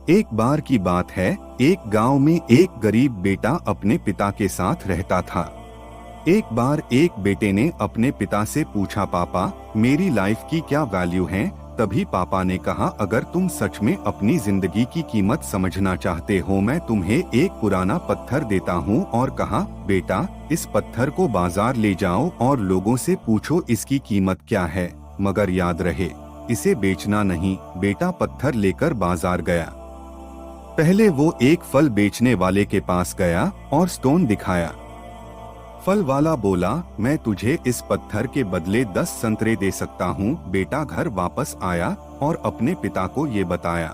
एक बार की बात है, एक गांव में एक गरीब बेटा अपने पिता के साथ रहता था। एक बार एक बेटे ने अपने पिता से पूछा, पापा मेरी लाइफ की क्या वैल्यू है? तभी पापा ने कहा, अगर तुम सच में अपनी जिंदगी की कीमत समझना चाहते हो, मैं तुम्हें एक पुराना पत्थर देता हूँ। और कहा, बेटा इस पत्थर को बाजार ले जाओ और लोगों से पूछो इसकी कीमत क्या है, मगर याद रहे इसे बेचना नहीं। बेटा पत्थर लेकर बाजार गया। पहले वो एक फल बेचने वाले के पास गया और स्टोन दिखाया। फल वाला बोला, मैं तुझे इस पत्थर के बदले 10 संतरे दे सकता हूँ। बेटा घर वापस आया और अपने पिता को ये बताया।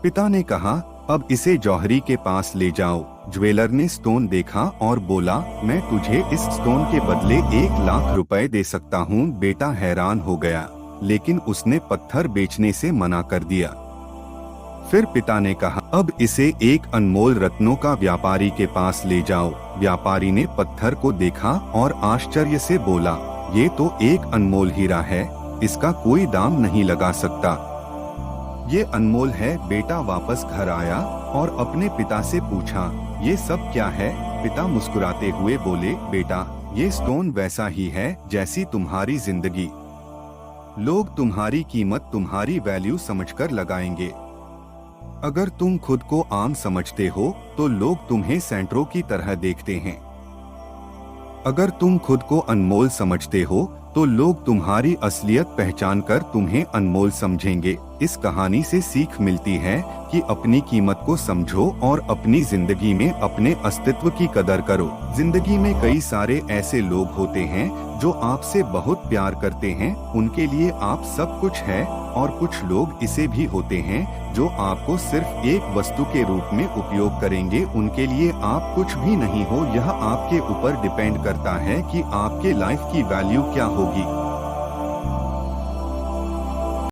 पिता ने कहा, अब इसे जौहरी के पास ले जाओ। ज्वेलर ने स्टोन देखा और बोला, मैं तुझे इस स्टोन के बदले 1 लाख रुपए दे सकता हूँ। बेटा हैरान हो गया, लेकिन उसने पत्थर बेचने से मना कर दिया। फिर पिता ने कहा, अब इसे एक अनमोल रत्नों का व्यापारी के पास ले जाओ। व्यापारी ने पत्थर को देखा और आश्चर्य से बोला, ये तो एक अनमोल हीरा है, इसका कोई दाम नहीं लगा सकता। ये अनमोल है। बेटा वापस घर आया और अपने पिता से पूछा, ये सब क्या है? पिता मुस्कुराते हुए बोले, बेटा ये स्टोन वैसा ही है जैसी तुम्हारी जिंदगी। लोग तुम्हारी कीमत तुम्हारी वैल्यू समझकर लगाएंगे। अगर तुम खुद को आम समझते हो तो लोग तुम्हें सेंटरों की तरह देखते हैं। अगर तुम खुद को अनमोल समझते हो तो लोग तुम्हारी असलियत पहचान कर तुम्हें अनमोल समझेंगे। इस कहानी से सीख मिलती है कि अपनी कीमत को समझो और अपनी जिंदगी में अपने अस्तित्व की कदर करो। जिंदगी में कई सारे ऐसे लोग होते हैं जो आपसे बहुत प्यार करते हैं, उनके लिए आप सब कुछ है, और कुछ लोग इसे भी होते हैं जो आपको सिर्फ एक वस्तु के रूप में उपयोग करेंगे। उनके लिए आप कुछ भी नहीं हो। यह आपके ऊपर डिपेंड करता है कि आपके लाइफ की वैल्यू क्या होगी।